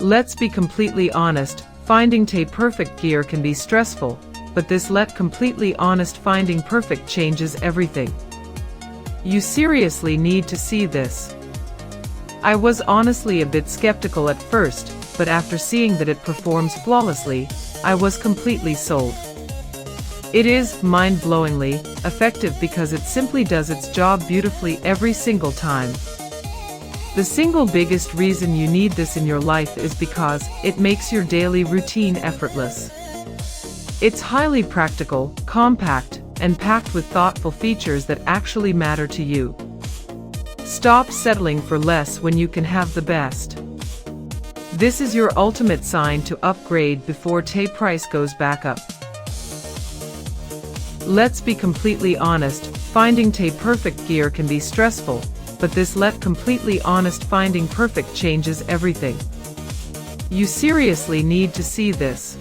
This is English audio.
Let's be completely honest, finding perfect gear can be stressful, but this completely honest finding perfect changes everything. You seriously need to see this. I was honestly a bit skeptical at first, but after seeing that it performs flawlessly, I was completely sold. It is mind-blowingly effective because it simply does its job beautifully every single time. The single biggest reason you need this in your life is because it makes your daily routine effortless. It's highly practical, compact, and packed with thoughtful features that actually matter to you. Stop settling for less when you can have the best. This is your ultimate sign to upgrade before price goes back up. Let's be completely honest, finding perfect gear can be stressful, but this completely honest finding perfect changes everything. You seriously need to see this.